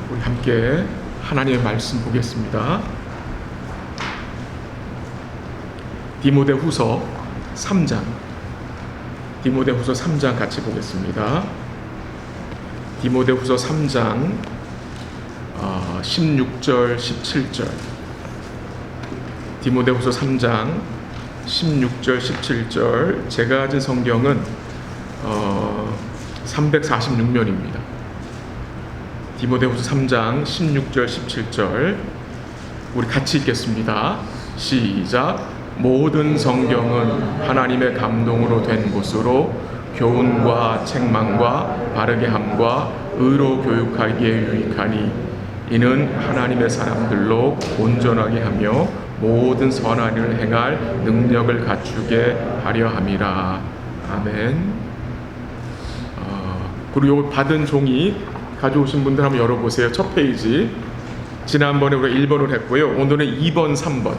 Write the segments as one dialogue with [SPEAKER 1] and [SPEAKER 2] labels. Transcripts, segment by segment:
[SPEAKER 1] 우리 함께 하나님의 말씀 보겠습니다. 디모데후서 3장 같이 보겠습니다. 디모데후서 3장 16절 17절 디모데후서 3장 16절 17절 제가 가진 성경은 346면입니다. 디모데후서 3장 16절 17절 우리 같이 읽겠습니다. 시작. 모든 성경은 하나님의 감동으로 된 것으로 교훈과 책망과 바르게 함과 의로 교육하기에 유익하니 이는 하나님의 사람들로 온전하게 하며 모든 선한 일을 행할 능력을 갖추게 하려 함이라. 아멘. 그리고 받은 종이 가져오신 분들 한번 열어보세요. 첫 페이지. 지난번에 우리가 1번을 했고요. 오늘은 2번, 3번.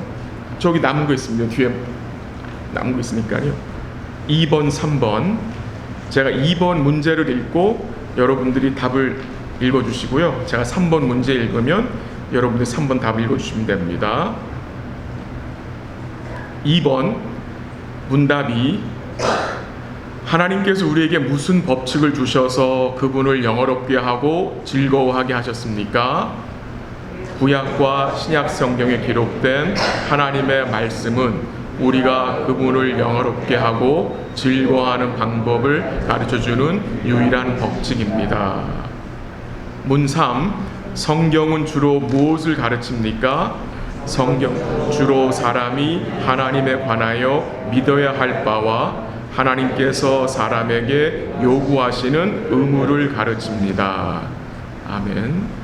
[SPEAKER 1] 저기 남은 거 있습니다. 뒤에 남은 거 있으니까요. 2번, 3번. 제가 2번 문제를 읽고 여러분들이 답을 읽어주시고요. 제가 3번 문제 읽으면 여러분들이 3번 답을 읽어주시면 됩니다. 2번 문답이 하나님께서 우리에게 무슨 법칙을 주셔서 그분을 영화롭게 하고 즐거워하게 하셨습니까? 구약과 신약 성경에 기록된 하나님의 말씀은 우리가 그분을 영화롭게 하고 즐거워하는 방법을 가르쳐주는 유일한 법칙입니다. 문 3. 성경은 주로 무엇을 가르칩니까? 성경 주로 사람이 하나님에 관하여 믿어야 할 바와 하나님께서 사람에게 요구하시는 의무를 가르칩니다. 아멘.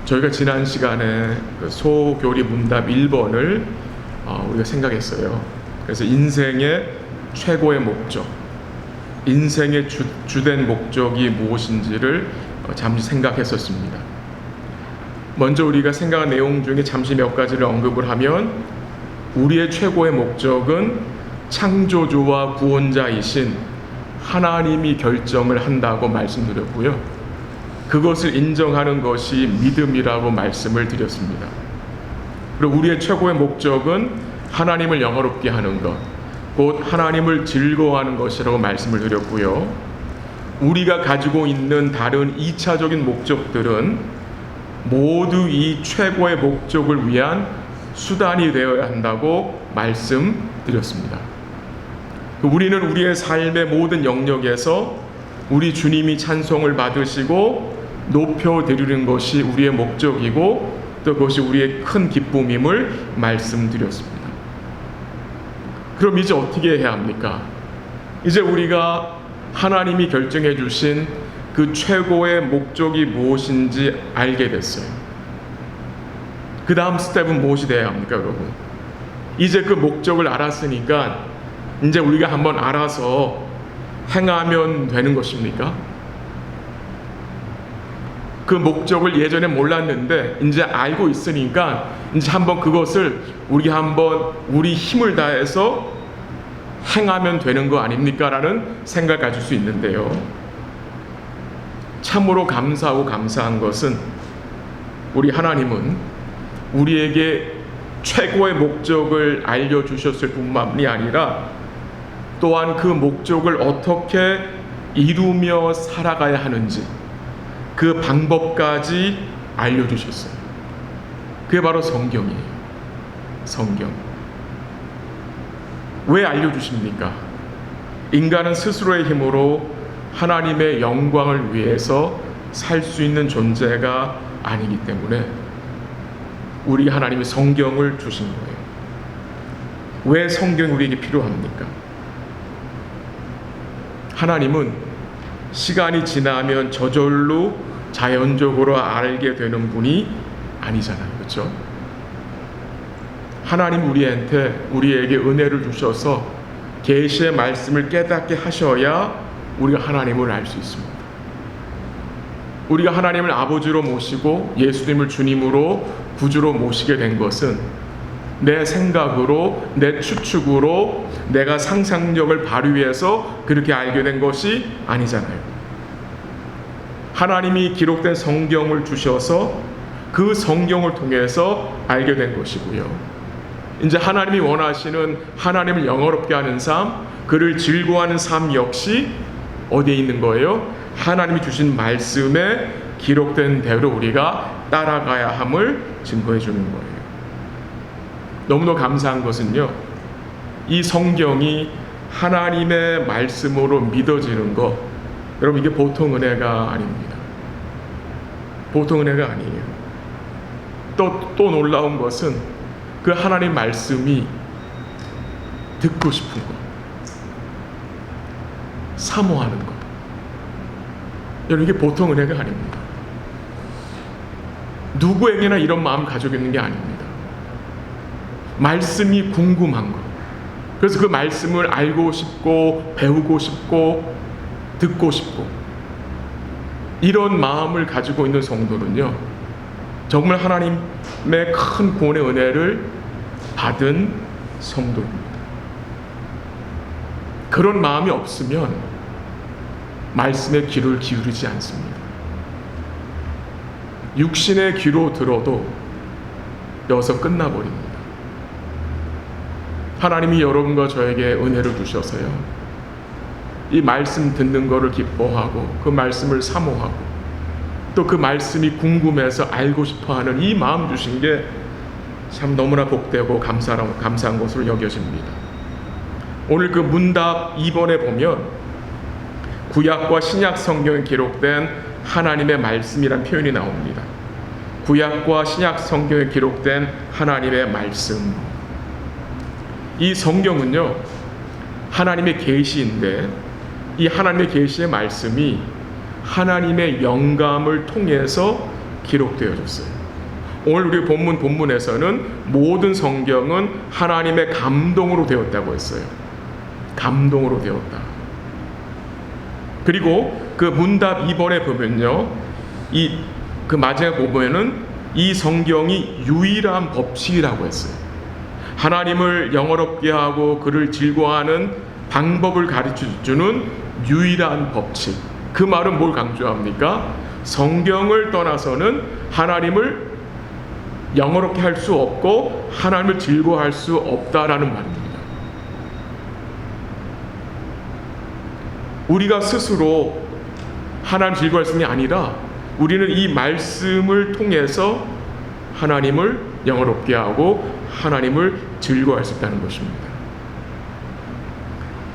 [SPEAKER 1] 저희가 지난 시간에 소교리 문답 1번을 우리가 생각했어요. 그래서 인생의 최고의 목적, 인생의 주된 목적이 무엇인지를 잠시 생각했었습니다. 먼저 우리가 생각한 내용 중에 잠시 몇 가지를 언급을 하면 우리의 최고의 목적은 창조주와 구원자이신 하나님이 결정을 한다고 말씀드렸고요. 그것을 인정하는 것이 믿음이라고 말씀을 드렸습니다. 그리고 우리의 최고의 목적은 하나님을 영화롭게 하는 것, 곧 하나님을 즐거워하는 것이라고 말씀을 드렸고요. 우리가 가지고 있는 다른 2차적인 목적들은 모두 이 최고의 목적을 위한 수단이 되어야 한다고 말씀드렸습니다. 우리는 우리의 삶의 모든 영역에서 우리 주님이 찬송을 받으시고 높여드리는 것이 우리의 목적이고 또 그것이 우리의 큰 기쁨임을 말씀드렸습니다. 그럼 이제 어떻게 해야 합니까? 이제 우리가 하나님이 결정해 주신 그 최고의 목적이 무엇인지 알게 됐어요. 그 다음 스텝은 무엇이 돼야 합니까, 여러분? 이제 그 목적을 알았으니까 이제 우리가 한번 알아서 행하면 되는 것입니까? 그 목적을 예전에 몰랐는데 이제 알고 있으니까 이제 한번 그것을 우리 힘을 다해서 행하면 되는 거 아닙니까? 라는 생각을 가질 수 있는데요. 참으로 감사하고 감사한 것은 우리 하나님은 우리에게 최고의 목적을 알려주셨을 뿐만이 아니라 또한 그 목적을 어떻게 이루며 살아가야 하는지 그 방법까지 알려주셨어요. 그게 바로 성경이에요. 성경. 왜 알려주십니까? 인간은 스스로의 힘으로 하나님의 영광을 위해서 살 수 있는 존재가 아니기 때문에 우리 하나님이 성경을 주신 거예요. 왜 성경이 우리에게 필요합니까? 하나님은 시간이 지나면 저절로 자연적으로 알게 되는 분이 아니잖아요. 그렇죠? 하나님 우리에게 은혜를 주셔서 계시의 말씀을 깨닫게 하셔야 우리가 하나님을 알 수 있습니다. 우리가 하나님을 아버지로 모시고 예수님을 주님으로 구주로 모시게 된 것은 내 생각으로, 내 추측으로, 내가 상상력을 발휘해서 그렇게 알게 된 것이 아니잖아요. 하나님이 기록된 성경을 주셔서 그 성경을 통해서 알게 된 것이고요. 이제 하나님이 원하시는 하나님을 영화롭게 하는 삶, 그를 즐거워하는 삶 역시 어디에 있는 거예요? 하나님이 주신 말씀에 기록된 대로 우리가 따라가야 함을 증거해 주는 거예요. 너무나 감사한 것은요, 이 성경이 하나님의 말씀으로 믿어지는 것, 여러분 이게 보통 은혜가 아닙니다. 보통 은혜가 아니에요. 또 놀라운 것은 그 하나님 말씀이 듣고 싶은 것, 사모하는 것. 여러분 이게 보통 은혜가 아닙니다. 누구에게나 이런 마음 가지고 있는 게 아닙니다. 말씀이 궁금한 것, 그래서 그 말씀을 알고 싶고 배우고 싶고 듣고 싶고, 이런 마음을 가지고 있는 성도는요 정말 하나님의 큰 구원의 은혜를 받은 성도입니다. 그런 마음이 없으면 말씀에 귀를 기울이지 않습니다. 육신의 귀로 들어도 여기서 끝나버립니다. 하나님이 여러분과 저에게 은혜를 주셔서요, 이 말씀 듣는 것을 기뻐하고 그 말씀을 사모하고 또 그 말씀이 궁금해서 알고 싶어하는 이 마음 주신 게 참 너무나 복되고 감사한 것으로 여겨집니다. 오늘 그 문답 2번에 보면 구약과 신약 성경에 기록된 하나님의 말씀이란 표현이 나옵니다. 구약과 신약 성경에 기록된 하나님의 말씀. 이 성경은요 하나님의 계시인데, 이 하나님의 계시의 말씀이 하나님의 영감을 통해서 기록되어졌어요. 오늘 우리 본문에서는 모든 성경은 하나님의 감동으로 되었다고 했어요. 감동으로 되었다. 그리고 그 문답 2번에 보면요, 그 마지막 부분에는 이 성경이 유일한 법칙이라고 했어요. 하나님을 영어롭게 하고 그를 즐거워하는 방법을 가르쳐주는 유일한 법칙. 그 말은 뭘 강조합니까? 성경을 떠나서는 하나님을 영어롭게 할 수 없고 하나님을 즐거워할 수 없다라는 말입니다. 우리가 스스로 하나님 즐거워할 수 있는 게 아니라 우리는 이 말씀을 통해서 하나님을 영어롭게 하고 하나님을 즐거워할 수 있다는 것입니다.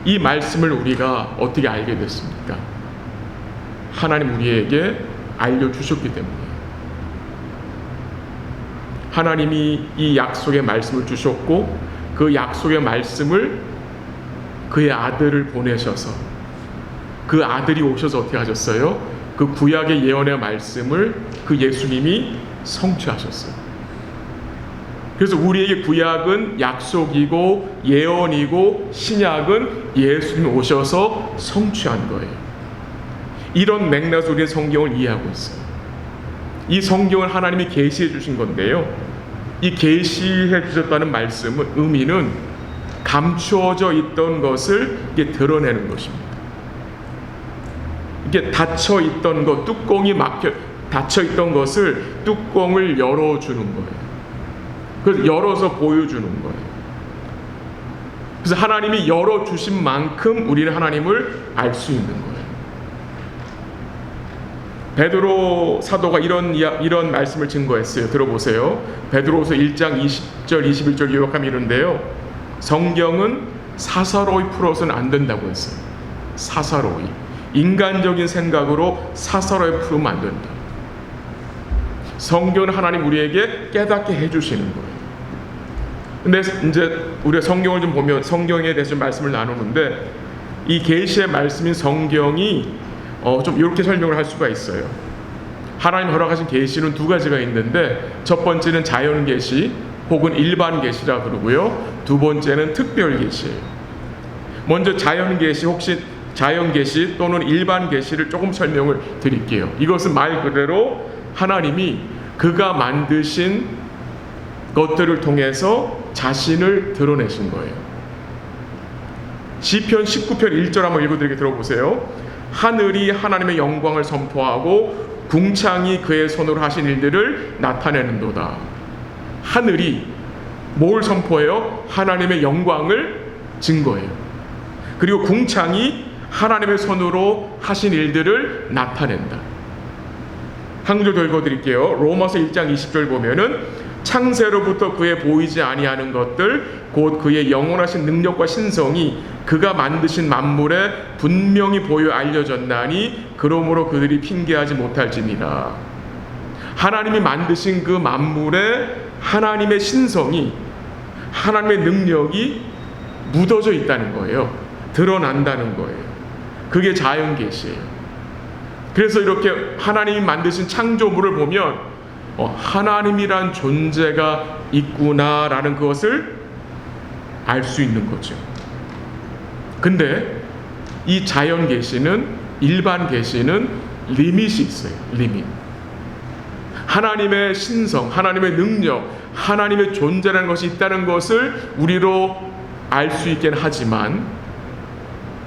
[SPEAKER 1] 이 말씀을 우리가 어떻게 알게 됐습니까? 하나님 우리에게 알려주셨기 때문에. 하나님이 이 약속의 말씀을 주셨고 그 약속의 말씀을 그의 아들을 보내셔서 그 아들이 오셔서 어떻게 하셨어요? 그 구약의 예언의 말씀을 그 예수님이 성취하셨어요. 그래서 우리에게 구약은 약속이고 예언이고 신약은 예수님이 오셔서 성취한 거예요. 이런 맥락에서 우리는 성경을 이해하고 있어요. 이 성경을 하나님이 계시해 주신 건데요, 이 계시해 주셨다는 말씀은 의미는 감추어져 있던 것을 이게 드러내는 것입니다. 이게 닫혀 있던 것, 뚜껑이 닫혀 있던 것을 뚜껑을 열어주는 거예요. 그래서 열어서 보여주는 거예요. 그래서 하나님이 열어주신 만큼 우리는 하나님을 알 수 있는 거예요. 베드로 사도가 이런 말씀을 증거했어요. 들어보세요. 베드로후서 1장 20절 21절 요약하면 이런데요, 성경은 사사로이 풀어서는 안 된다고 했어요. 사사로이, 인간적인 생각으로 사사로이 풀면 안 된다. 성경은 하나님 우리에게 깨닫게 해주시는 거예요. 근데 이제 우리가 성경을 좀 보면 성경에 대해서 말씀을 나누는데, 이 계시의 말씀인 성경이 좀 이렇게 설명을 할 수가 있어요. 하나님 허락하신 계시는 두 가지가 있는데, 첫 번째는 자연 계시 혹은 일반 계시라 그러고요, 두 번째는 특별 계시예요. 먼저 자연 계시, 혹시 자연 계시 또는 일반 계시를 조금 설명을 드릴게요. 이것은 말 그대로 하나님이 그가 만드신 것들을 통해서 자신을 드러내신 거예요. 시편 19편 1절 한번 읽어드리게 들어보세요. 하늘이 하나님의 영광을 선포하고 궁창이 그의 손으로 하신 일들을 나타내는도다. 하늘이 뭘 선포해요? 하나님의 영광을 증거해요. 그리고 궁창이 하나님의 손으로 하신 일들을 나타낸다. 한 구절 더 읽어드릴게요. 로마서 1장 20절 보면은 창세로부터 그의 보이지 아니하는 것들 곧 그의 영원하신 능력과 신성이 그가 만드신 만물에 분명히 보여 알려졌나니 그러므로 그들이 핑계하지 못할지니라. 하나님이 만드신 그 만물에 하나님의 신성이, 하나님의 능력이 묻어져 있다는 거예요. 드러난다는 거예요. 그게 자연계시예요. 그래서 이렇게 하나님이 만드신 창조물을 보면 하나님이란 존재가 있구나라는 것을 알 수 있는 거죠. 근데 이 자연 계시는, 일반 계시는 리밋이 있어요. 리밋. 하나님의 신성, 하나님의 능력, 하나님의 존재라는 것이 있다는 것을 우리로 알 수 있긴 하지만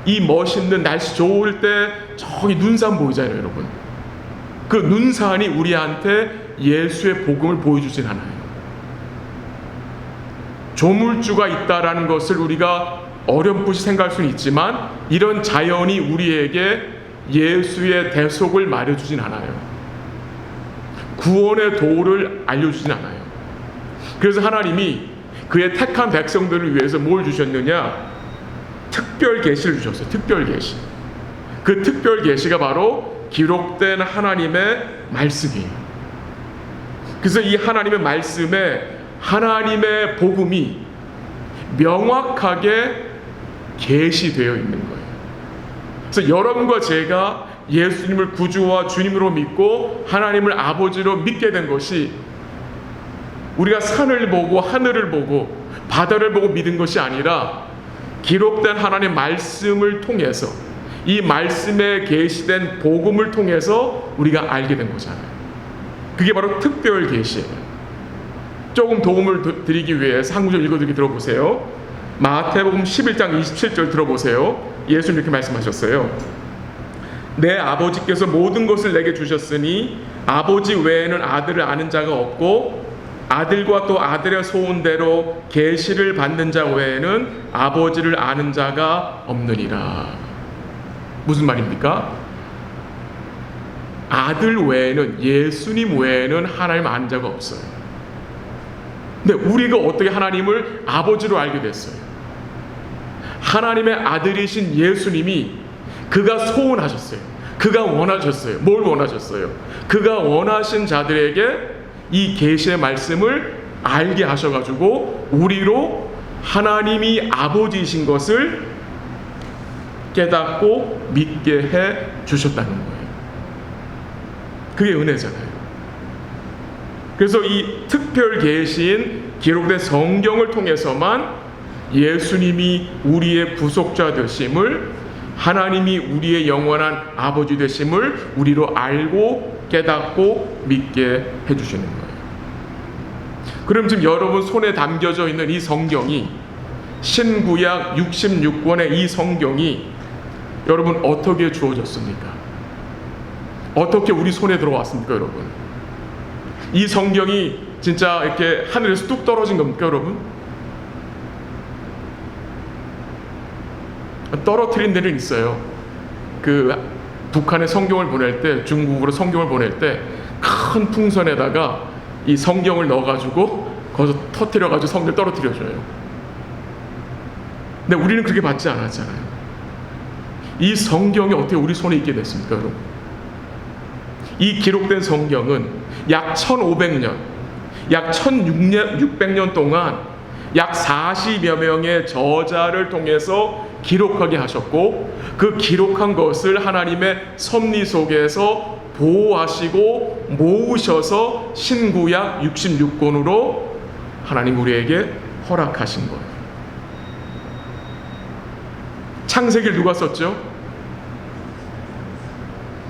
[SPEAKER 1] 이 멋있는 날씨 좋을 때 저기 눈산 보이잖아요, 여러분. 그 눈산이 우리한테 예수의 복음을 보여주진 않아요. 조물주가 있다라는 것을 우리가 어렴풋이 생각할 수는 있지만 이런 자연이 우리에게 예수의 대속을 말해주진 않아요. 구원의 도를 알려주진 않아요. 그래서 하나님이 그의 택한 백성들을 위해서 뭘 주셨느냐? 특별 계시를 주셨어요. 특별 계시. 그 특별 계시가 바로 기록된 하나님의 말씀이에요. 그래서 이 하나님의 말씀에 하나님의 복음이 명확하게 계시되어 있는 거예요. 그래서 여러분과 제가 예수님을 구주와 주님으로 믿고 하나님을 아버지로 믿게 된 것이 우리가 산을 보고 하늘을 보고 바다를 보고 믿은 것이 아니라 기록된 하나님의 말씀을 통해서, 이 말씀에 계시된 복음을 통해서 우리가 알게 된 거잖아요. 그게 바로 특별 계시예요. 조금 도움을 드리기 위해서 한 구절 읽어드리기 들어보세요. 마태복음 11장 27절 들어보세요. 예수님 이렇게 말씀하셨어요. 내 아버지께서 모든 것을 내게 주셨으니 아버지 외에는 아들을 아는 자가 없고 아들과 또 아들의 소원대로 계시를 받는 자 외에는 아버지를 아는 자가 없느니라. 무슨 말입니까? 아들 외에는, 예수님 외에는 하나님 아는 자가 없어요. 근데 우리가 어떻게 하나님을 아버지로 알게 됐어요? 하나님의 아들이신 예수님이 그가 소원하셨어요. 그가 원하셨어요. 뭘 원하셨어요? 그가 원하신 자들에게 이 계시의 말씀을 알게 하셔가지고 우리로 하나님이 아버지이신 것을 깨닫고 믿게 해 주셨다는 거예요. 그게 은혜잖아요. 그래서 이 특별 계시인 기록된 성경을 통해서만 예수님이 우리의 구속자 되심을, 하나님이 우리의 영원한 아버지 되심을 우리로 알고 깨닫고 믿게 해주시는 거예요. 그럼 지금 여러분 손에 담겨져 있는 이 성경이, 신구약 66권의 이 성경이 여러분 어떻게 주어졌습니까? 어떻게 우리 손에 들어왔습니까, 여러분? 이 성경이 진짜 이렇게 하늘에서 뚝 떨어진 겁니까, 여러분? 떨어뜨린 데는 있어요. 그 북한에 성경을 보낼 때, 중국으로 성경을 보낼 때 큰 풍선에다가 이 성경을 넣어가지고 거기서 터뜨려가지고 성경을 떨어뜨려줘요. 근데 우리는 그렇게 받지 않았잖아요. 이 성경이 어떻게 우리 손에 있게 됐습니까, 여러분? 이 기록된 성경은 약 1500년, 약 1600년 동안 약 40여 명의 저자를 통해서 기록하게 하셨고, 그 기록한 것을 하나님의 섭리 속에서 보호하시고 모으셔서 신구약 66권으로 하나님 우리에게 허락하신 거예요. 창세기를 누가 썼죠?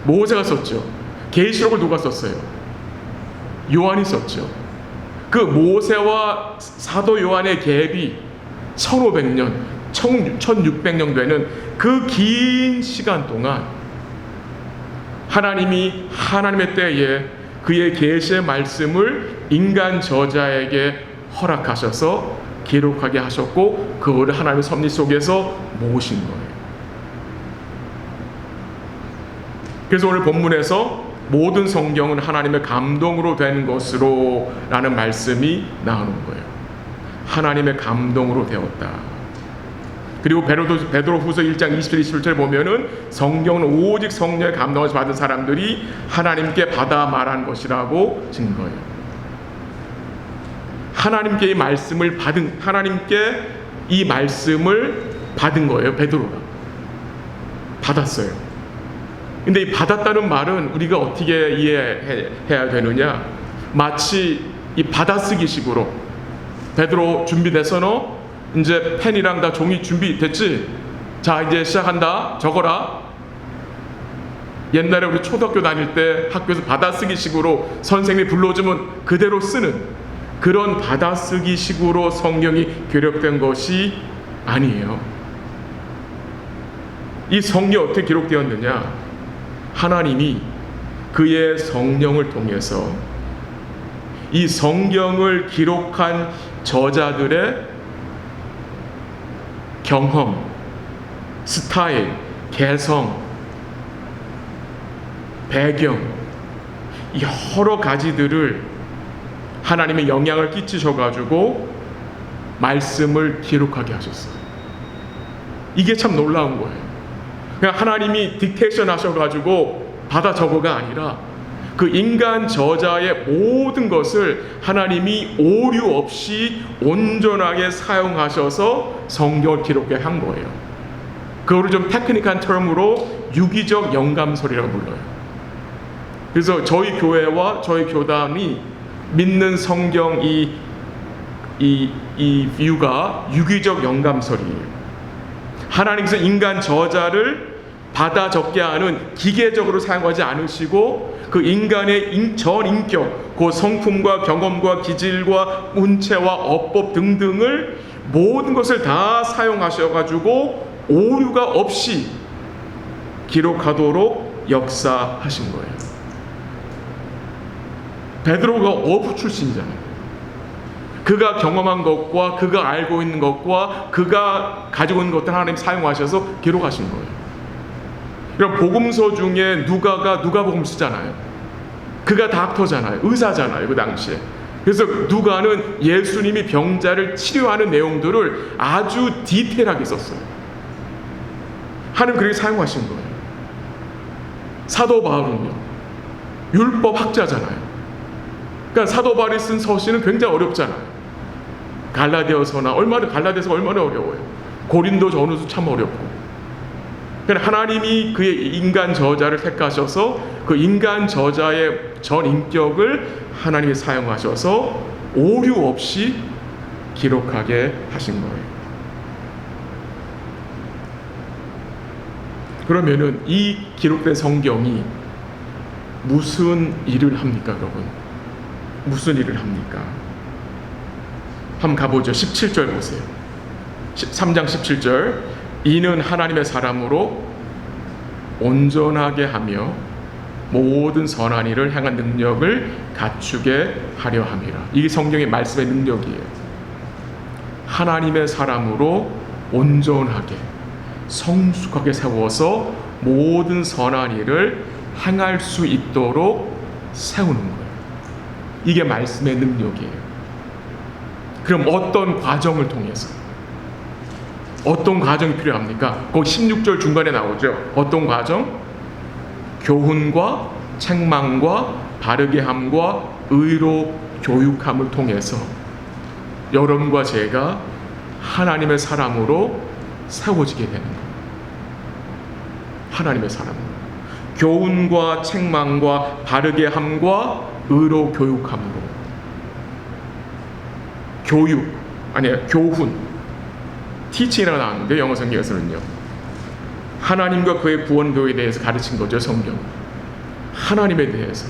[SPEAKER 1] 모세가 썼죠. 계시록을 누가 썼어요? 요한이 썼죠. 그 모세와 사도 요한의 갭이 1500년, 1600년 되는 그 긴 시간 동안 하나님이 하나님의 때에 그의 계시의 말씀을 인간 저자에게 허락하셔서 기록하게 하셨고 그거를 하나님의 섭리 속에서 모으신 거예요. 그래서 오늘 본문에서 모든 성경은 하나님의 감동으로 된 것으로 라는 말씀이 나오는 거예요. 하나님의 감동으로 되었다. 그리고 베드로후서 1장 27, 27절 보면은 성경은 오직 성령의 감동을 받은 사람들이 하나님께 받아 말한 것이라고 증거해요. 하나님께 이 말씀을 받은 거예요. 베드로가 받았어요. 근데 이 받았다는 말은 우리가 어떻게 이해해야 되느냐? 마치 이 받아쓰기식으로 베드로 준비돼서 너 이제 펜이랑 다 종이 준비됐지? 자 이제 시작한다. 적어라. 옛날에 우리 초등학교 다닐 때 학교에서 받아쓰기식으로 선생님이 불러주면 그대로 쓰는 그런 받아쓰기식으로 성경이 기록된 것이 아니에요. 이 성경이 어떻게 기록되었느냐? 하나님이 그의 성령을 통해서 이 성경을 기록한 저자들의 경험, 스타일, 개성, 배경, 여러 가지들을 하나님의 영향을 끼치셔가지고 말씀을 기록하게 하셨어요. 이게 참 놀라운 거예요. 그냥 하나님이 딕테이션 하셔가지고 받아 적어가 아니라 그 인간 저자의 모든 것을 하나님이 오류 없이 온전하게 사용하셔서 성경을 기록하게 한 거예요. 그거를 좀 테크닉한 term으로 유기적 영감설이라고 불러요. 그래서 저희 교회와 저희 교단이 믿는 성경 이 뷰가 유기적 영감설이에요. 하나님께서 인간 저자를 받아 적게 하는 기계적으로 사용하지 않으시고 그 인간의 전 인격, 그 성품과 경험과 기질과 운체와 어법 등등을 모든 것을 다 사용하셔가지고 오류가 없이 기록하도록 역사하신 거예요. 베드로가 어부 출신이잖아요. 그가 경험한 것과 그가 알고 있는 것과 그가 가지고 있는 것들 하나님 사용하셔서 기록하신 거예요. 이런 복음서 중에 누가복음서잖아요. 그가 닥터잖아요. 의사잖아요. 그 당시에. 그래서 누가는 예수님이 병자를 치료하는 내용들을 아주 디테일하게 썼어요. 하나님 그렇게 사용하신 거예요. 사도 바울은요. 율법 학자잖아요. 그러니까 사도 바울이 쓴 서신은 굉장히 어렵잖아요. 갈라디아서가 얼마나 어려워요. 고린도전서도 참 어렵고. 그러니까 하나님이 그의 인간 저자를 택하셔서 그 인간 저자의 전 인격을 하나님이 사용하셔서 오류 없이 기록하게 하신 거예요. 그러면은 이 기록된 성경이 무슨 일을 합니까, 여러분? 무슨 일을 합니까? 한번 가보죠. 17절 보세요. 3장 17절. 이는 하나님의 사람으로 온전하게 하며 모든 선한 일을 향한 능력을 갖추게 하려 함이라. 이게 성경의 말씀의 능력이에요. 하나님의 사람으로 온전하게 성숙하게 세워서 모든 선한 일을 행할 수 있도록 세우는 거예요. 이게 말씀의 능력이에요. 그럼 어떤 과정을 통해서? 어떤 과정이 필요합니까? 거기 16절 중간에 나오죠. 어떤 과정? 교훈과 책망과 바르게 함과 의로 교육함을 통해서 여러분과 제가 하나님의 사람으로 세워지게 되는 거예요. 하나님의 사람으로. 교훈과 책망과 바르게 함과 의로 교육함으로. 교훈. 티칭이라고 나왔는데 영어 성경에서는요. 하나님과 그의 구원교회에 대해서 가르친 거죠. 성경. 하나님에 대해서.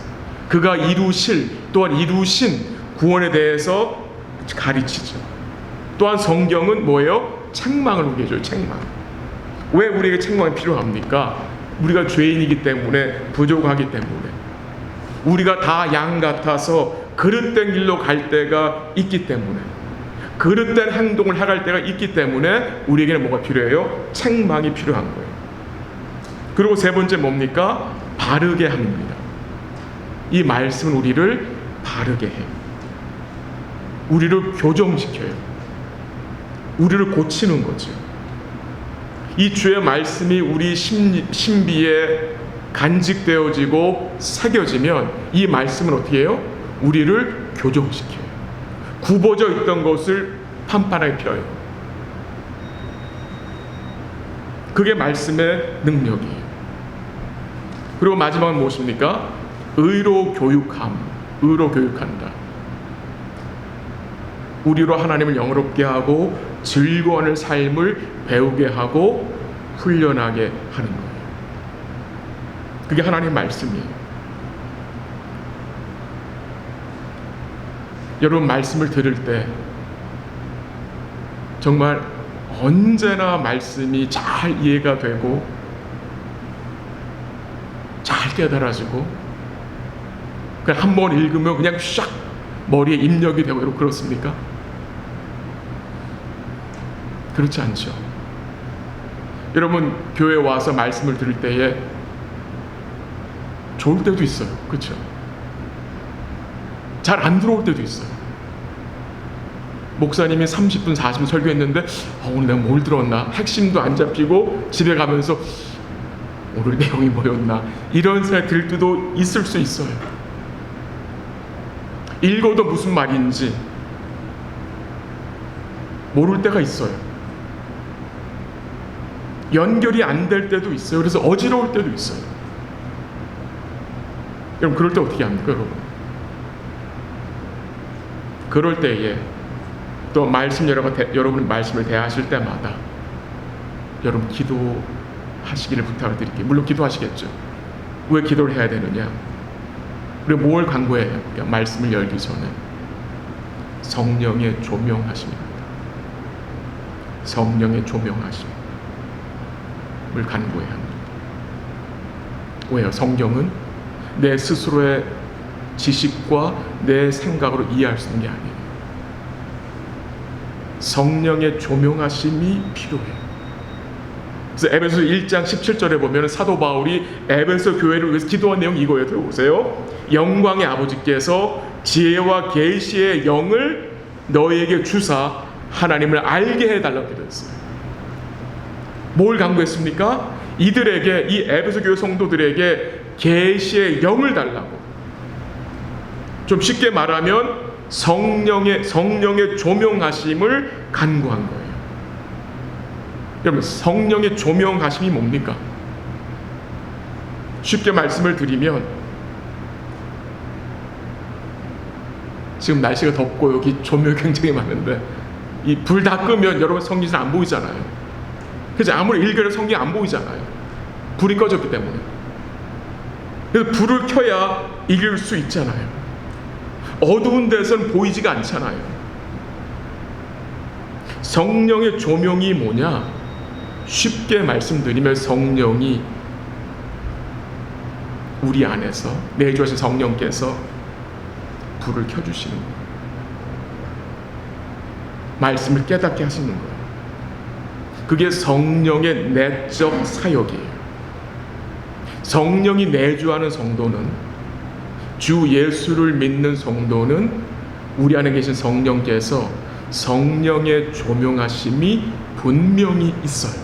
[SPEAKER 1] 그가 또한 이루신 구원에 대해서 가르치죠. 또한 성경은 뭐예요? 책망을 우리에게 줘요. 책망. 왜 우리에게 책망이 필요합니까? 우리가 죄인이기 때문에, 부족하기 때문에, 우리가 다 양 같아서 그릇된 길로 갈 때가 있기 때문에, 그릇된 행동을 해갈 때가 있기 때문에 우리에게는 뭐가 필요해요? 책망이 필요한 거예요. 그리고 세 번째 뭡니까? 바르게 합니다. 이 말씀은 우리를 바르게 해요. 우리를 교정시켜요. 우리를 고치는 거죠. 이 주의 말씀이 우리 신비에 간직되어지고 새겨지면 이 말씀은 어떻게 해요? 우리를 교정시켜요. 굽어져 있던 것을 판판하게 펴요. 그게 말씀의 능력이에요. 그리고 마지막은 무엇입니까? 의로 교육함, 의로 교육한다. 우리로 하나님을 영화롭게 하고 즐거워하는 삶을 배우게 하고 훈련하게 하는 거예요. 그게 하나님의 말씀이에요. 여러분, 말씀을 들을 때 정말 언제나 말씀이 잘 이해가 되고 잘 깨달아지고, 그냥 한 번 읽으면 그냥 샥 머리에 입력이 되고 그렇습니까? 그렇지 않죠. 여러분, 교회 와서 말씀을 들을 때에 좋을 때도 있어요. 그렇죠? 잘 안 들어올 때도 있어요. 목사님이 30분 40분 설교했는데 오늘 내가 뭘 들었나, 핵심도 안 잡히고 집에 가면서 오늘 내용이 뭐였나, 이런 생각이 들 때도 있을 수 있어요. 읽어도 무슨 말인지 모를 때가 있어요. 연결이 안 될 때도 있어요. 그래서 어지러울 때도 있어요. 여러분, 그럴 때 어떻게 합니까, 여러분? 그럴 때에 또 말씀, 여러분 말씀을 대하실 때마다 여러분 기도하시기를 부탁을 드릴게요. 물론 기도하시겠죠. 왜 기도를 해야 되느냐? 우리가 뭘 간구해야 합니까? 말씀을 열기 전에 성령의 조명하심입니다. 성령의 조명하심을 간구해야 합니다. 왜요? 성경은 내 스스로의 지식과 내 생각으로 이해할 수 있는 게 아니에요. 성령의 조명하심이 필요해요. 그래서 에베소 1장 17절에 보면 사도 바울이 에베소 교회를 위해서 기도한 내용이 이거예요. 들어보세요. 영광의 아버지께서 지혜와 계시의 영을 너희에게 주사 하나님을 알게 해달라고 기도했어요. 뭘 간구했습니까? 이들에게, 이 에베소 교회 성도들에게 계시의 영을 달라고. 좀 쉽게 말하면 성령의 조명하심을 간구한 거예요. 여러분, 성령의 조명하심이 뭡니까? 쉽게 말씀을 드리면, 지금 날씨가 덥고 여기 조명이 굉장히 많은데 이 불 다 끄면 여러분 성경이 안 보이잖아요. 그래서 아무리 읽어도 성경이 안 보이잖아요. 불이 꺼졌기 때문에. 그래서 불을 켜야 읽을 수 있잖아요. 어두운 데서는 보이지가 않잖아요. 성령의 조명이 뭐냐? 쉽게 말씀드리면 성령이 우리 안에서 내주하신 성령께서 불을 켜주시는 거예요. 말씀을 깨닫게 하시는 거예요. 그게 성령의 내적 사역이에요. 성령이 내주하는 성도는, 주 예수를 믿는 성도는 우리 안에 계신 성령께서 성령의 조명하심이 분명히 있어요.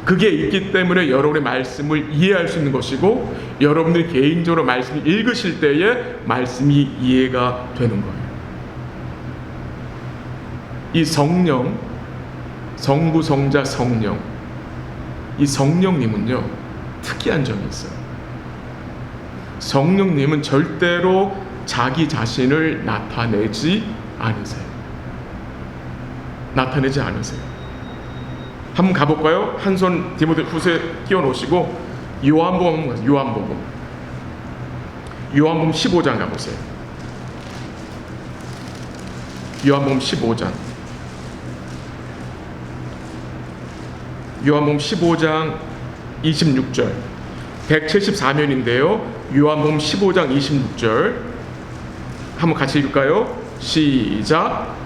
[SPEAKER 1] 그게 있기 때문에 여러분의 말씀을 이해할 수 있는 것이고, 여러분들이 개인적으로 말씀을 읽으실 때에 말씀이 이해가 되는 거예요. 이 성령, 성부, 성자, 성령, 이 성령님은요 특이한 점이 있어요. 성령님은 절대로 자기 자신을 나타내지 않으세요. 한번 가볼까요? 한 손 디모데후서에 끼워놓으시고 요한복음 15장 가보세요. 요한복음 15장 15장 26절 174면인데요. 요한복음 15장 26절 한번 같이 읽을까요? 시작.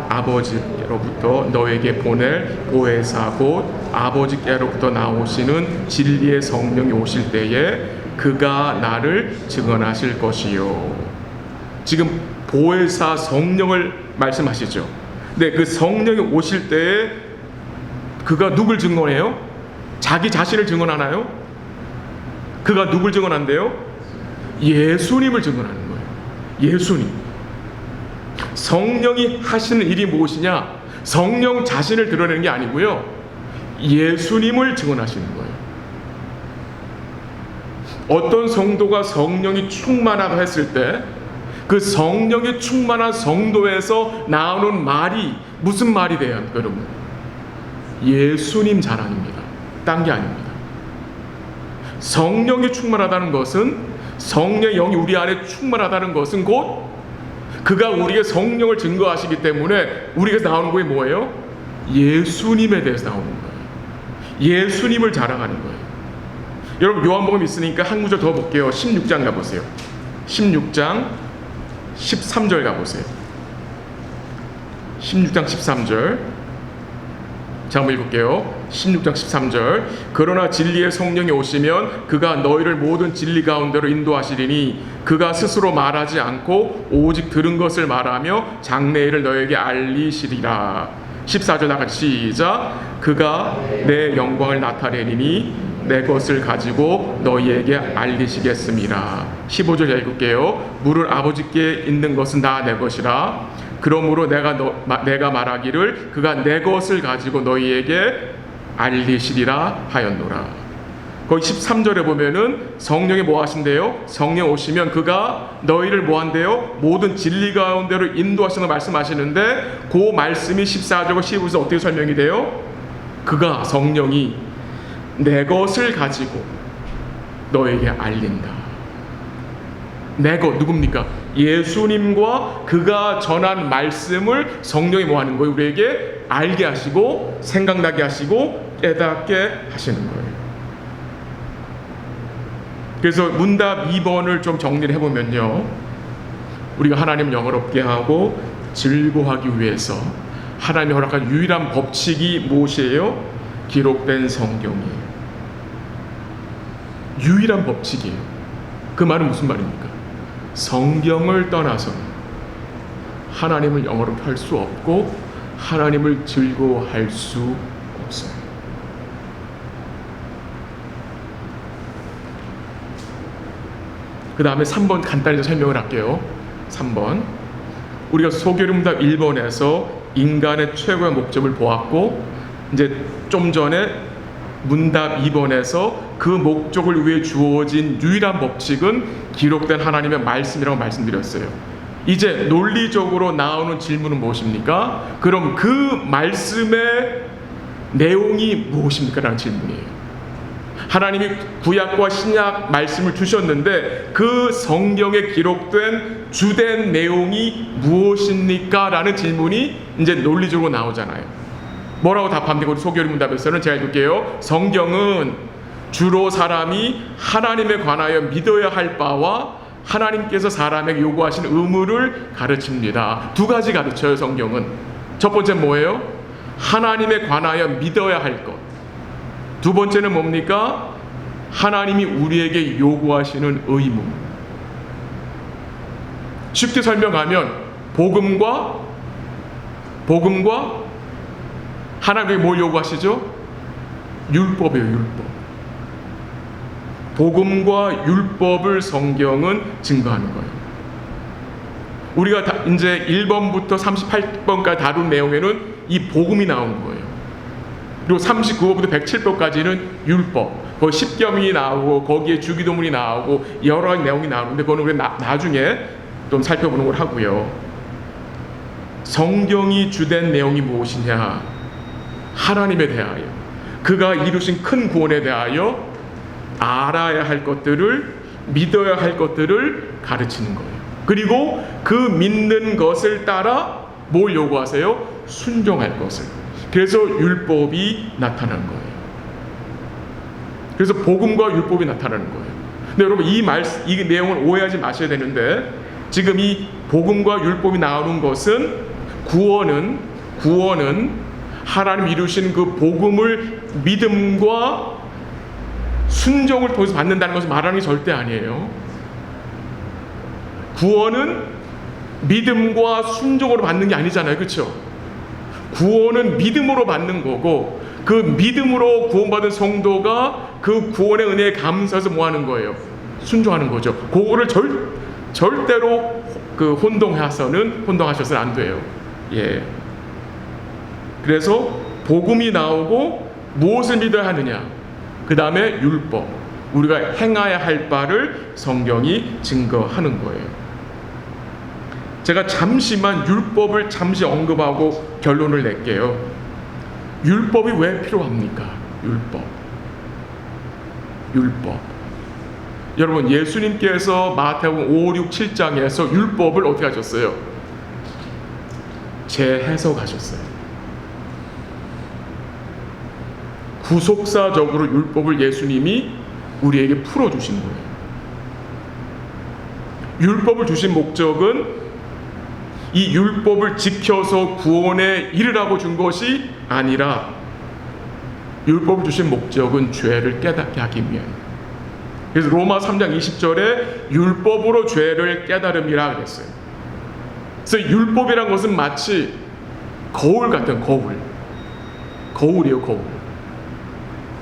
[SPEAKER 1] 아버지께로부터 너에게 보낼 보혜사 곧 아버지께로부터 나오시는 진리의 성령이 오실 때에 그가 나를 증언하실 것이요. 지금 보혜사 성령을 말씀하시죠. 근데 그 성령이 오실 때에 그가 누굴 증언해요? 자기 자신을 증언하나요? 그가 누굴 증언한대요? 예수님을 증언하는 거예요. 예수님. 성령이 하시는 일이 무엇이냐? 성령 자신을 드러내는 게 아니고요. 예수님을 증언하시는 거예요. 어떤 성도가 성령이 충만하다 했을 때 그 성령이 충만한 성도에서 나오는 말이 무슨 말이 돼요, 여러분? 예수님 자랑입니다. 딴 게 아닙니다. 성령이 충만하다는 것은, 성령의 영이 우리 안에 충만하다는 것은 곧 그가 우리에게 성령을 증거하시기 때문에 우리에게서 나오는 것이 뭐예요? 예수님에 대해서 나오는 거예요. 예수님을 자랑하는 거예요. 여러분 요한복음 있으니까 한 구절 더 볼게요. 16장 가보세요. 16장 13절 가보세요. 16장 13절 자, 한번 읽을게요. 16장 13절 그러나 진리의 성령이 오시면 그가 너희를 모든 진리 가운데로 인도하시리니 그가 스스로 말하지 않고 오직 들은 것을 말하며 장래일을 너희에게 알리시리라. 14절 나같이 시작. 그가 내 영광을 나타내리니 내 것을 가지고 너희에게 알리시겠습니다. 15절 읽을게요. 물을 아버지께 있는 것은 다 내 것이라. 그러므로 내가 말하기를 그가 내 것을 가지고 너희에게 알리시리라 하였노라. 거기 13절에 보면은 성령이 뭐 하신대요? 성령 오시면 그가 너희를 뭐 한대요? 모든 진리 가운데로 인도하시는 말씀하시는데 그 말씀이 14절과 15절 어떻게 설명이 돼요? 그가 성령이 내 것을 가지고 너에게 알린다. 내 것 누굽니까? 예수님과 그가 전한 말씀을 성령이 뭐 하는 거예요? 우리에게 알게 하시고 생각나게 하시고 깨닫게 하시는 거예요. 그래서 문답 2번을 좀 정리를 해보면요, 우리가 하나님을 영화롭게 하고 즐거워하기 위해서 하나님이 허락한 유일한 법칙이 무엇이에요? 기록된 성경이에요. 유일한 법칙이에요. 그 말은 무슨 말입니까? 성경을 떠나서 하나님을 영어롭게 할 수 없고 하나님을 즐거워할 수 없어요. 그 다음에 3번 간단히 설명을 할게요. 3번 우리가 소교리문답 1번에서 인간의 최고의 목적을 보았고, 이제 좀 전에 문답 2번에서 그 목적을 위해 주어진 유일한 법칙은 기록된 하나님의 말씀이라고 말씀드렸어요. 이제 논리적으로 나오는 질문은 무엇입니까? 그럼 그 말씀의 내용이 무엇입니까? 라는 질문이에요. 하나님이 구약과 신약 말씀을 주셨는데 그 성경에 기록된 주된 내용이 무엇입니까? 라는 질문이 이제 논리적으로 나오잖아요. 뭐라고 답합니까? 우리 소교리 문답에서는 제가 읽을게요. 성경은 주로 사람이 하나님에 관하여 믿어야 할 바와 하나님께서 사람에게 요구하신 의무를 가르칩니다. 두 가지 가르쳐요, 성경은. 첫 번째는 뭐예요? 하나님에 관하여 믿어야 할 것. 두 번째는 뭡니까? 하나님이 우리에게 요구하시는 의무. 쉽게 설명하면 복음과 하나님이 뭘 요구하시죠? 율법이에요, 율법. 복음과 율법을 성경은 증거하는 거예요. 우리가 이제 1번부터 38번까지 다룬 내용에는 이 복음이 나오는 거예요. 그리고 39번부터 107번까지는 율법. 거기 십계명이 나오고 거기에 주기도문이 나오고 여러 가지 내용이 나오는데 그거는 우리 나중에 좀 살펴보는 걸 하고요. 성경이 주된 내용이 무엇이냐? 하나님에 대하여, 그가 이루신 큰 구원에 대하여 알아야 할 것들을, 믿어야 할 것들을 가르치는 거예요. 그리고 그 믿는 것을 따라 뭘 요구하세요? 순종할 것을. 그래서 율법이 나타난 거예요. 그래서 복음과 율법이 나타나는 거예요. 근데 여러분 이 내용을 오해하지 마셔야 되는데, 지금 이 복음과 율법이 나오는 것은 구원은 하나님 이루신 그 복음을 믿음과 순종을 통해서 받는다는 것을 말하는 게 절대 아니에요. 구원은 믿음과 순종으로 받는 게 아니잖아요. 그렇죠? 구원은 믿음으로 받는 거고, 그 믿음으로 구원받은 성도가 그 구원의 은혜에 감사해서 뭐 하는 거예요? 순종하는 거죠. 그거를 절대로 혼동하셔서는 안 돼요. 예. 그래서 복음이 나오고 무엇을 믿어야 하느냐? 그 다음에 율법, 우리가 행해야 할 바를 성경이 증거하는 거예요. 제가 잠시만 율법을 잠시 언급하고 결론을 낼게요. 율법이 왜 필요합니까? 율법. 여러분, 예수님께서 마태복음 5, 6, 7장에서 율법을 어떻게 하셨어요? 재해석하셨어요. 구속사적으로 율법을 예수님이 우리에게 풀어주신 거예요. 율법을 주신 목적은 이 율법을 지켜서 구원에 이르라고 준 것이 아니라, 율법을 주신 목적은 죄를 깨닫게 하기 위함이에요. 그래서 로마 3장 20절에 율법으로 죄를 깨달음이라 그랬어요. 그래서 율법이란 것은 마치 거울 같은 거울이에요.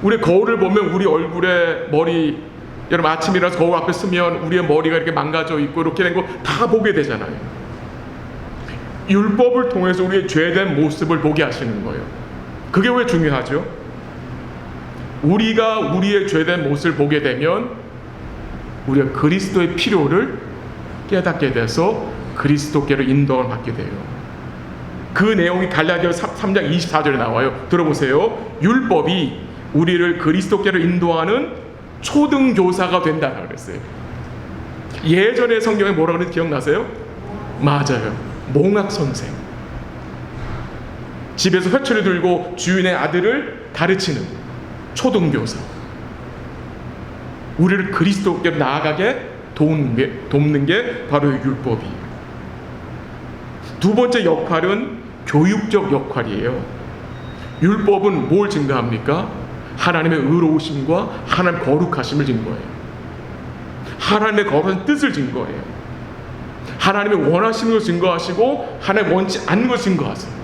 [SPEAKER 1] 우리 거울을 보면 우리 얼굴에 머리, 여러분 아침이라서 거울 앞에 서면 우리의 머리가 이렇게 망가져 있고 이렇게 된 거 다 보게 되잖아요. 율법을 통해서 우리의 죄된 모습을 보게 하시는 거예요. 그게 왜 중요하죠? 우리가 우리의 죄된 모습을 보게 되면 우리가 그리스도의 필요를 깨닫게 돼서 그리스도께로 인도를 받게 돼요. 그 내용이 갈라디아서 3장 24절에 나와요. 들어보세요. 율법이 우리를 그리스도께로 인도하는 초등교사가 된다고 그랬어요. 예전에 성경에 뭐라고 그랬는지 기억나세요? 맞아요. 몽학 선생. 집에서 회초리 들고 주인의 아들을 가르치는 초등교사. 우리를 그리스도께로 나아가게 돕는 게 바로 율법이에요. 두 번째 역할은 교육적 역할이에요. 율법은 뭘 증거합니까? 하나님의 의로우심과 하나님의 거룩하심을 증거해요. 하나님의 거룩한 뜻을 증거해요. 하나님의 원하시는 것을 증거하시고 하나님 원치 않는 것을 증거하세요.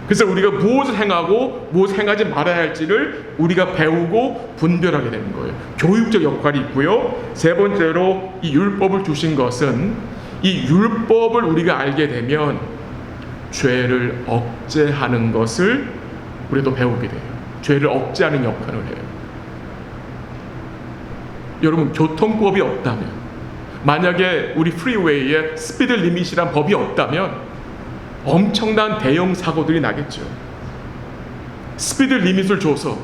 [SPEAKER 1] 그래서 우리가 무엇을 행하고 무엇을 행하지 말아야 할지를 우리가 배우고 분별하게 되는 거예요. 교육적 역할이 있고요. 세 번째로 이 율법을 주신 것은, 이 율법을 우리가 알게 되면 죄를 억제하는 것을 우리도 배우게 돼요. 죄를 억제하는 역할을 해요. 여러분, 교통법이 없다면, 만약에 우리 프리웨이에 스피드 리밋이란 법이 없다면 엄청난 대형 사고들이 나겠죠. 스피드 리밋을 줘서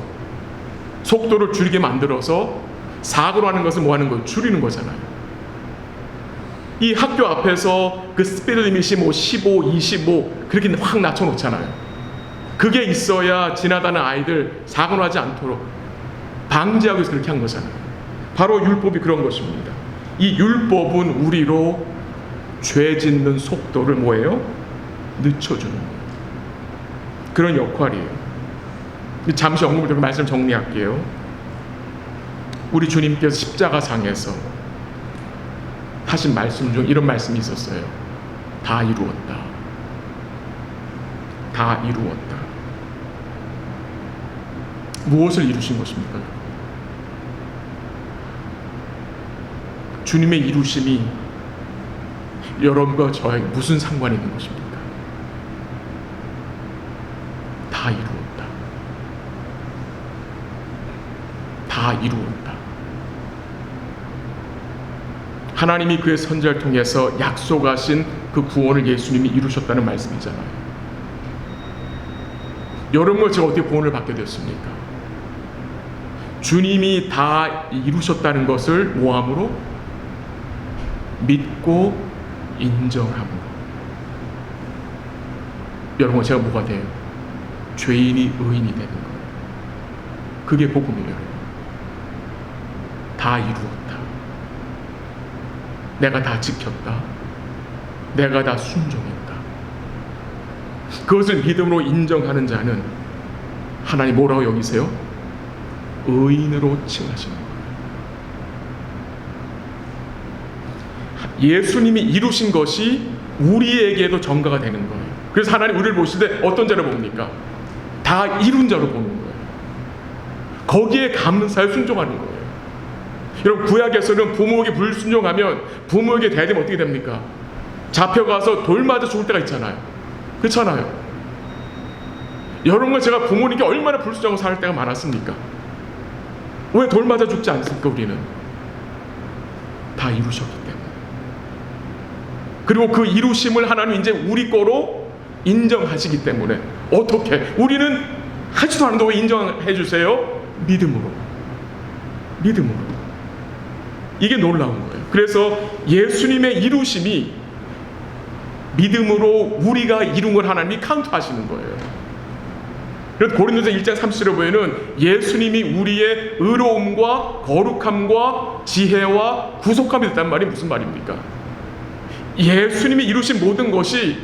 [SPEAKER 1] 속도를 줄이게 만들어서 사고를 하는 것은 뭐 하는 거예요? 줄이는 거잖아요. 이 학교 앞에서 그 스피드 리밋이 15, 25 그렇게 확 낮춰놓잖아요. 그게 있어야 지나가는 아이들 사고 나지 않도록 방지하기 위해서 그렇게 한 거잖아요. 바로 율법이 그런 것입니다. 이 율법은 우리로 죄 짓는 속도를 뭐예요? 늦춰주는 거예요. 그런 역할이에요. 잠시 언급을 드리고 말씀 정리할게요. 우리 주님께서 십자가상에서 하신 말씀 중 이런 말씀이 있었어요. 다 이루었다. 다 이루었다. 무엇을 이루신 것입니까? 주님의 이루심이 여러분과 저에게 무슨 상관이 있는 것입니까? 다 이루었다. 다 이루었다. 하나님이 그의 선지자를 통해서 약속하신 그 구원을 예수님이 이루셨다는 말씀이잖아요. 여러분과 제가 어떻게 구원을 받게 됐습니까? 주님이 다 이루셨다는 것을 뭐함으로? 믿고 인정함으로. 여러분, 제가 뭐가 돼요? 죄인이 의인이 되는 거예요. 그게 복음이에요. 다 이루었다. 내가 다 지켰다. 내가 다 순종했다. 그것을 믿음으로 인정하는 자는 하나님 뭐라고 여기세요? 의인으로 칭하시는 거예요. 예수님이 이루신 것이 우리에게도 전가가 되는 거예요. 그래서 하나님 우리를 보실 때 어떤 자로 봅니까? 다 이룬 자로 보는 거예요. 거기에 감사에 순종하는 거예요. 여러분, 구약에서는 부모에게 불순종하면 부모에게 대대면 어떻게 됩니까? 잡혀가서 돌 맞아 죽을 때가 있잖아요. 그렇잖아요. 여러분과 제가 부모님께 얼마나 불순종하고 살 때가 많았습니까? 왜 돌 맞아 죽지 않습니까? 우리는 다 이루셨기 때문에. 그리고 그 이루심을 하나님 이제 우리 거로 인정하시기 때문에 어떻게? 우리는 하지도 않는데 왜 인정해 주세요? 믿음으로. 믿음으로. 이게 놀라운 거예요. 그래서 예수님의 이루심이 믿음으로 우리가 이룬 걸 하나님이 카운트하시는 거예요. 그래서 고린도서 1장 30절에 보면은 예수님이 우리의 의로움과 거룩함과 지혜와 구속함이 됐다는 말이 무슨 말입니까? 예수님이 이루신 모든 것이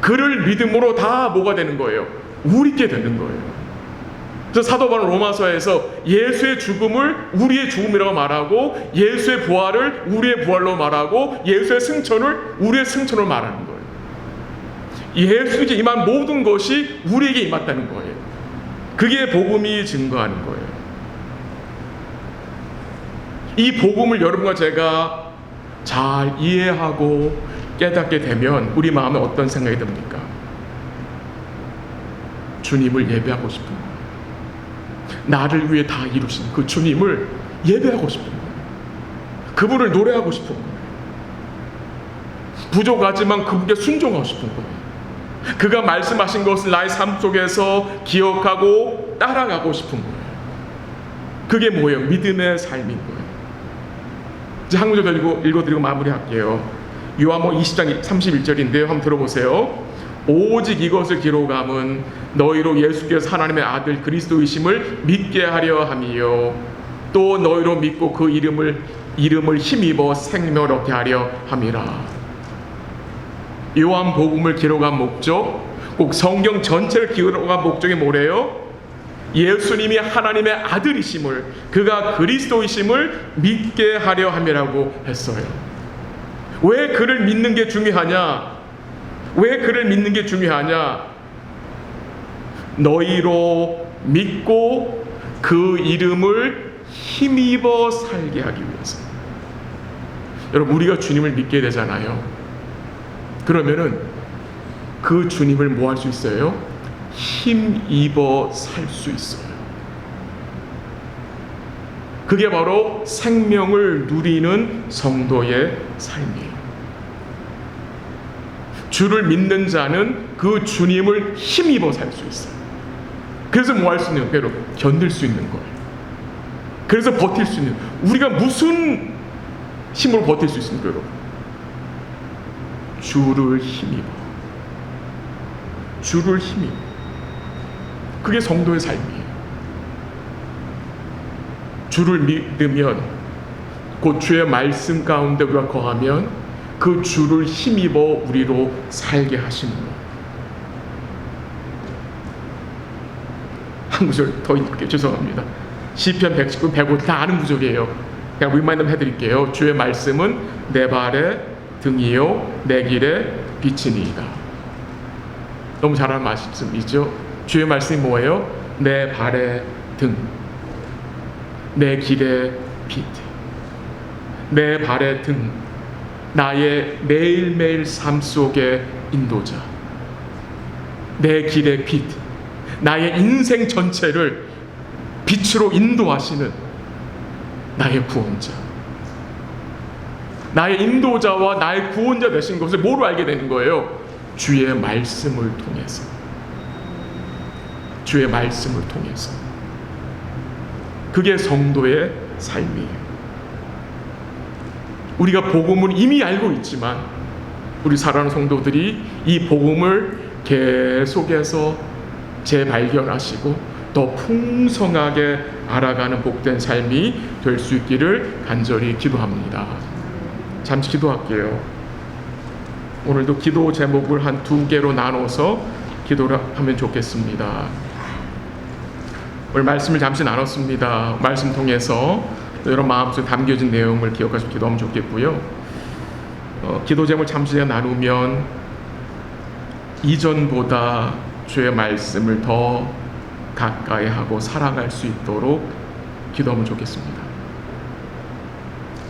[SPEAKER 1] 그를 믿음으로 다 뭐가 되는 거예요? 우리께 되는 거예요. 그래서 사도 바울 로마서에서 예수의 죽음을 우리의 죽음이라고 말하고 예수의 부활을 우리의 부활로 말하고 예수의 승천을 우리의 승천으로 말하는 거예요. 예수에게 임한 모든 것이 우리에게 임했다는 거예요. 그게 복음이 증거하는 거예요. 이 복음을 여러분과 제가 잘 이해하고 깨닫게 되면 우리 마음에 어떤 생각이 듭니까? 주님을 예배하고 싶은 거예요. 나를 위해 다 이루신 그 주님을 예배하고 싶은 거예요. 그분을 노래하고 싶은 거예요. 부족하지만 그분께 순종하고 싶은 거예요. 그가 말씀하신 것을 나의 삶 속에서 기억하고 따라가고 싶은 거예요. 그게 뭐예요? 믿음의 삶인 거예요. 이제 한 구절 더 읽어드리고 마무리할게요. 요한복음 20장 31절인데요. 한번 들어보세요. 오직 이것을 기록함은 너희로 예수께서 하나님의 아들 그리스도이심을 믿게 하려 함이요 또 너희로 믿고 그 이름을 힘입어 생명을 얻게 하려 함이라. 요한복음을 기록한 목적, 꼭 성경 전체를 기록한 목적이 뭐래요? 예수님이 하나님의 아들이심을, 그가 그리스도이심을 믿게 하려 함이라고 했어요. 왜 그를 믿는 게 중요하냐? 왜 그를 믿는 게 중요하냐? 너희로 믿고 그 이름을 힘입어 살게 하기 위해서. 여러분, 우리가 주님을 믿게 되잖아요. 그러면은 그 주님을 뭐 할 수 있어요? 힘입어 살 수 있어요. 그게 바로 생명을 누리는 성도의 삶이에요. 주를 믿는 자는 그 주님을 힘입어 살 수 있어요. 그래서 뭐 할 수 있는 거예요? 견딜 수 있는 거예요. 그래서 버틸 수 있는, 우리가 무슨 힘으로 버틸 수 있습니까, 여러분? 주를 힘입어. 주를 힘입어. 그게 성도의 삶이에요. 주를 믿으면, 곧 주의 말씀 가운데 우리가 거하면 그 주를 힘입어 우리로 살게 하시는 거예요. 한 구절 더 읽을게요. 죄송합니다. 시편 119, 105 다 아는 구절이에요. 그냥 리마인드 해드릴게요. 주의 말씀은 내 발의 등이요 내 길의 빛이니이다. 너무 잘 아는 말씀이죠. 주의 말씀이 뭐예요? 내 발의 등, 내 길의 빛. 내 발의 등, 나의 매일매일 삶 속의 인도자. 내 길의 빛, 나의 인생 전체를 빛으로 인도하시는 나의 구원자. 나의 인도자와 나의 구원자 되신 것을 뭐로 알게 되는 거예요? 주의 말씀을 통해서. 주의 말씀을 통해서. 그게 성도의 삶이에요. 우리가 복음을 이미 알고 있지만 우리 사랑하는 성도들이 이 복음을 계속해서 재발견하시고 더 풍성하게 알아가는 복된 삶이 될 수 있기를 간절히 기도합니다. 잠시 기도할게요. 오늘도 기도 제목을 한 2개로 나눠서 기도를 하면 좋겠습니다. 오늘 말씀을 잠시 나눴습니다. 말씀 통해서 여러분 마음속에 담겨진 내용을 기억하시고 기도하면 좋겠고요. 기도 제목을 잠시 나누면 이전보다 주의 말씀을 더 가까이 하고 사랑할 수 있도록 기도하면 좋겠습니다.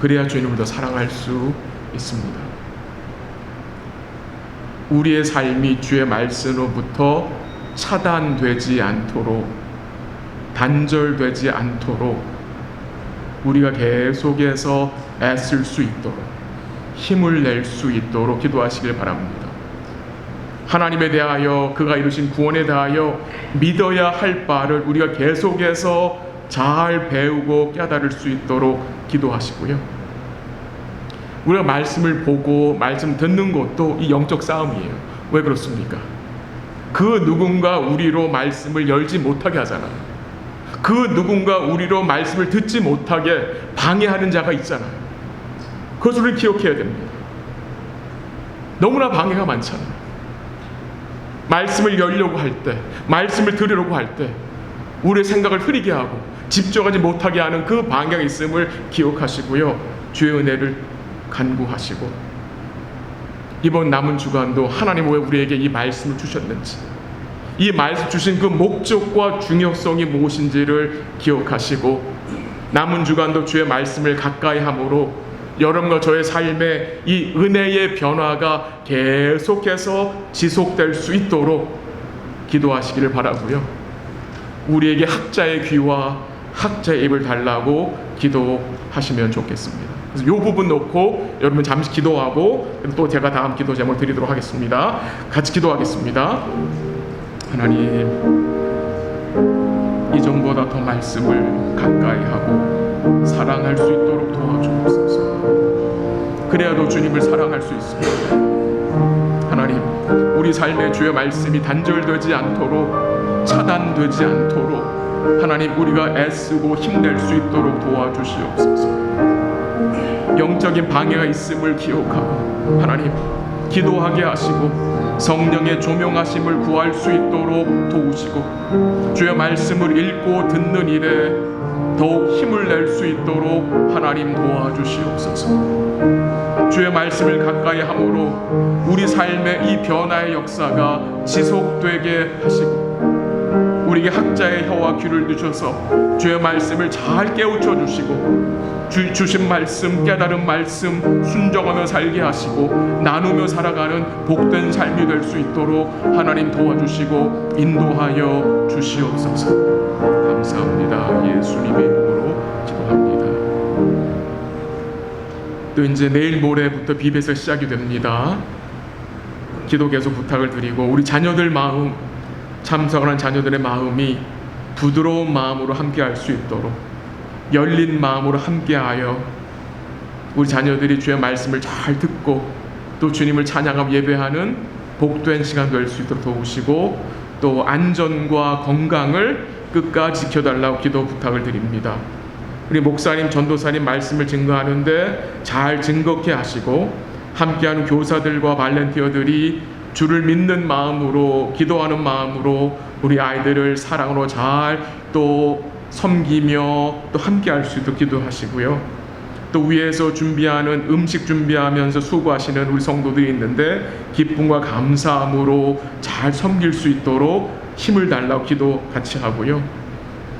[SPEAKER 1] 그래야 주님을 더 사랑할 수 있습니다. 우리의 삶이 주의 말씀으로부터 차단되지 않도록, 단절되지 않도록 우리가 계속해서 애쓸 수 있도록, 힘을 낼 수 있도록 기도하시길 바랍니다. 하나님에 대하여, 그가 이루신 구원에 대하여 믿어야 할 바를 우리가 계속해서 잘 배우고 깨달을 수 있도록 기도하시고요. 우리가 말씀을 보고 말씀 듣는 것도 이 영적 싸움이에요. 왜 그렇습니까? 그 누군가 우리로 말씀을 열지 못하게 하잖아요. 그 누군가 우리로 말씀을 듣지 못하게 방해하는 자가 있잖아요. 그것을 우리 기억해야 됩니다. 너무나 방해가 많잖아요. 말씀을 열려고 할 때, 말씀을 들으려고 할 때 우리의 생각을 흐리게 하고 집중하지 못하게 하는 그 방해가 있음을 기억하시고요. 주의 은혜를 간구하시고, 이번 남은 주간도 하나님 왜 우리에게 이 말씀을 주셨는지, 이 말씀 주신 그 목적과 중요성이 무엇인지를 기억하시고, 남은 주간도 주의 말씀을 가까이 함으로 여러분과 저의 삶에 이 은혜의 변화가 계속해서 지속될 수 있도록 기도하시기를 바라고요. 우리에게 학자의 귀와 학자의 입을 달라고 기도하시면 좋겠습니다. 그래서 이 부분 놓고 여러분 잠시 기도하고 또 제가 다음 기도 제목을 드리도록 하겠습니다. 같이 기도하겠습니다. 하나님, 이전보다 더 말씀을 가까이 하고 사랑할 수 있도록 도와주옵소서. 그래야도 주님을 사랑할 수 있습니다. 하나님, 우리 삶에 주의 말씀이 단절되지 않도록, 차단되지 않도록 하나님 우리가 애쓰고 힘낼 수 있도록 도와주시옵소서. 영적인 방해가 있음을 기억하고 하나님 기도하게 하시고 성령의 조명하심을 구할 수 있도록 도우시고, 주의 말씀을 읽고 듣는 일에 더욱 힘을 낼 수 있도록 하나님 도와주시옵소서. 주의 말씀을 가까이 함으로 우리 삶의 이 변화의 역사가 지속되게 하시고, 우리에게 학자의 혀와 귀를 주셔서 주의 말씀을 잘 깨우쳐 주시고, 주신 말씀, 깨달은 말씀 순종하며 살게 하시고 나누며 살아가는 복된 삶이 될 수 있도록 하나님 도와주시고 인도하여 주시옵소서. 감사합니다. 예수님의 이름으로 기도합니다. 또 이제 내일 모레부터 비벳에 시작이 됩니다. 기도 계속 부탁을 드리고, 우리 자녀들 마음, 참석하는 자녀들의 마음이 부드러운 마음으로 함께할 수 있도록 열린 마음으로 함께하여 우리 자녀들이 주의 말씀을 잘 듣고 또 주님을 찬양하며 예배하는 복된 시간 될 수 있도록 도우시고, 또 안전과 건강을 끝까지 지켜달라고 기도 부탁을 드립니다. 우리 목사님, 전도사님 말씀을 증거하는데 잘 증거케 하시고, 함께하는 교사들과 발렌티어들이 주를 믿는 마음으로, 기도하는 마음으로 우리 아이들을 사랑으로 잘 또 섬기며 또 함께할 수 있도록 기도하시고요. 또 위에서 준비하는 음식 준비하면서 수고하시는 우리 성도들이 있는데 기쁨과 감사함으로 잘 섬길 수 있도록 힘을 달라고 기도 같이 하고요.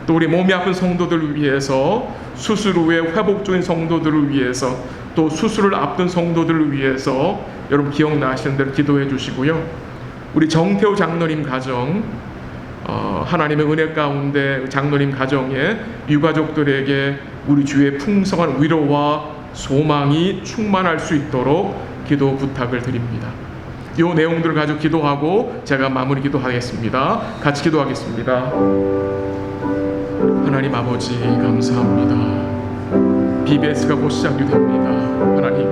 [SPEAKER 1] 또 우리 몸이 아픈 성도들을 위해서, 수술 후에 회복 중인 성도들을 위해서, 또 수술을 앞둔 성도들을 위해서 여러분 기억나시는 대로 기도해 주시고요. 우리 정태호 장로님 가정, 하나님의 은혜 가운데 장로님 가정의 유가족들에게 우리 주의 풍성한 위로와 소망이 충만할 수 있도록 기도 부탁을 드립니다. 이 내용들을 가지고 기도하고 제가 마무리 기도하겠습니다. 같이 기도하겠습니다. 하나님 아버지 감사합니다. BBS가 곧 시작이 됩니다. 하나님,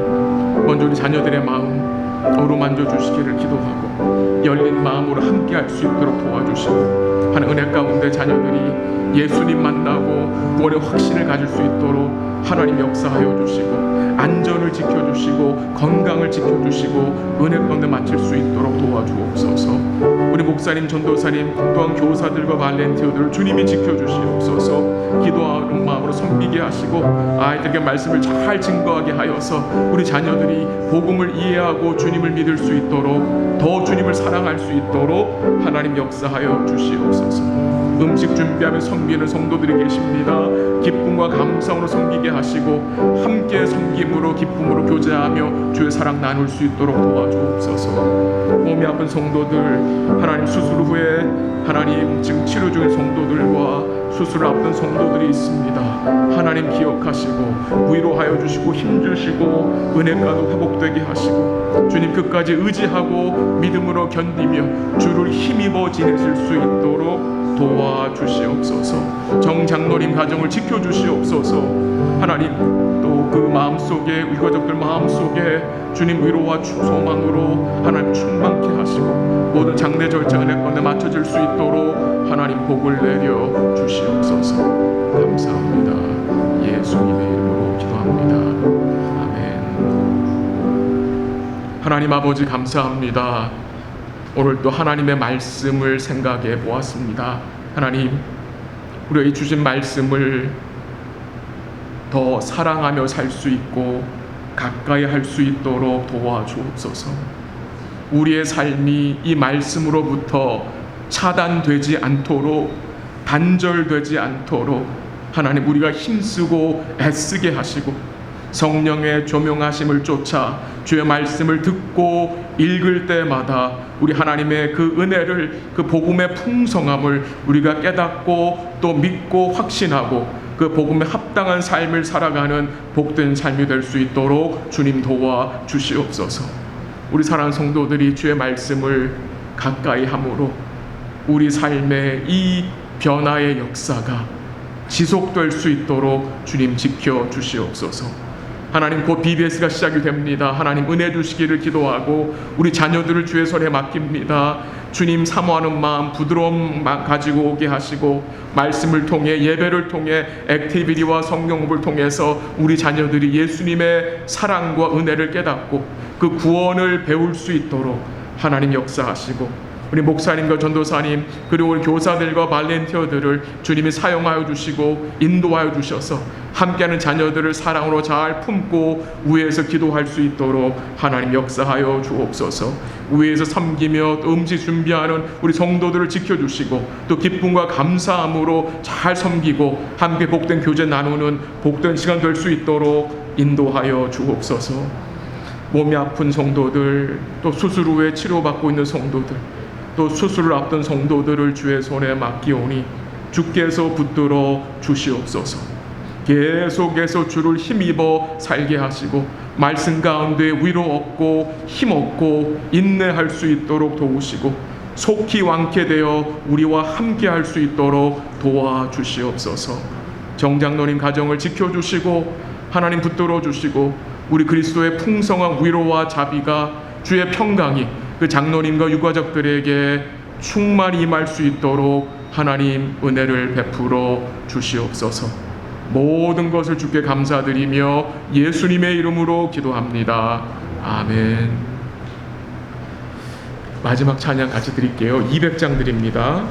[SPEAKER 1] 먼저 우리 자녀들의 마음, 어루만져 주시기를 기도하고 열린 마음으로 함께 할 수 있도록 도와주시고 하는 은혜 가운데 자녀들이 예수님 만나고 구원의 확신을 가질 수 있도록 하나님 역사하여 주시고 안전을 지켜주시고 건강을 지켜주시고 은혜 가운데 마칠 수 있도록 도와주옵소서. 우리 목사님, 전도사님 또한 교사들과 발렌티어들을 주님이 지켜주시옵소서. 기도하는 마음으로 섬기게 하시고 아이들에게 말씀을 잘 증거하게 하여서 우리 자녀들이 복음을 이해하고 주님을 믿을 수 있도록 더 주님을 사랑할 수 있도록 하나님 역사하여 주시옵소서. 음식 준비하며 섬기는 성도들이 계십니다. 기쁨과 감사로 섬기게 하시고 함께 섬김으로 기쁨으로 교제하며 주의 사랑 나눌 수 있도록 도와주옵소서. 몸이 아픈 성도들 하나님 수술 후에 하나님 지금 치료 중인 성도들과 수술을 앞둔 성도들이 있습니다. 하나님 기억하시고 위로하여 주시고 힘주시고 은혜가도 회복되게 하시고 주님 끝까지 의지하고 믿음으로 견디며 주를 힘입어 지내실 수 있도록 도와주시옵소서. 정장로님 가정을 지켜주시옵소서. 하나님 또 그 마음속에 유가족들 마음속에 주님 위로와 소망으로 하나님 충만케 하시고 모든 장례 절차가 내 건에 맞춰질 수 있도록 하나님 복을 내려 주시옵소서. 감사합니다. 예수님의 이름으로 기도합니다. 아멘. 하나님 아버지 감사합니다. 오늘 또 하나님의 말씀을 생각해 보았습니다. 하나님 우리에게 주신 말씀을 더 사랑하며 살 수 있고 가까이 할 수 있도록 도와주옵소서. 우리의 삶이 이 말씀으로부터 차단되지 않도록 단절되지 않도록 하나님 우리가 힘쓰고 애쓰게 하시고 성령의 조명하심을 쫓아 주의 말씀을 듣고 읽을 때마다 우리 하나님의 그 은혜를 그 복음의 풍성함을 우리가 깨닫고 또 믿고 확신하고 그 복음에 합당한 삶을 살아가는 복된 삶이 될 수 있도록 주님 도와 주시옵소서. 우리 사랑하는 성도들이 주의 말씀을 가까이 함으로 우리 삶의 이 변화의 역사가 지속될 수 있도록 주님 지켜 주시옵소서. 하나님 곧 BBS가 시작이 됩니다. 하나님 은혜 주시기를 기도하고 우리 자녀들을 주의 손에 맡깁니다. 주님 사모하는 마음 부드러움 가지고 오게 하시고 말씀을 통해 예배를 통해 액티비티와 성경업을 통해서 우리 자녀들이 예수님의 사랑과 은혜를 깨닫고 그 구원을 배울 수 있도록 하나님 역사하시고 우리 목사님과 전도사님 그리고 우리 교사들과 발렌티어들을 주님이 사용하여 주시고 인도하여 주셔서 함께하는 자녀들을 사랑으로 잘 품고 위에서 기도할 수 있도록 하나님 역사하여 주옵소서. 위에서 섬기며 또 음식 준비하는 우리 성도들을 지켜주시고 또 기쁨과 감사함으로 잘 섬기고 함께 복된 교제 나누는 복된 시간 될 수 있도록 인도하여 주옵소서. 몸이 아픈 성도들 또 수술 후에 치료받고 있는 성도들 또 수술을 앞둔 성도들을 주의 손에 맡기오니 주께서 붙들어 주시옵소서. 계속해서 주를 힘입어 살게 하시고 말씀 가운데 위로 얻고 힘 얻고 인내할 수 있도록 도우시고 속히 완쾌되어 우리와 함께 할 수 있도록 도와주시옵소서. 정장로님 가정을 지켜주시고 하나님 붙들어 주시고 우리 그리스도의 풍성한 위로와 자비가 주의 평강이 그 장로님과 유가족들에게 충만히 임할 수 있도록 하나님 은혜를 베풀어 주시옵소서. 모든 것을 주께 감사드리며 예수님의 이름으로 기도합니다. 아멘. 마지막 찬양 같이 드릴게요. 200장 드립니다.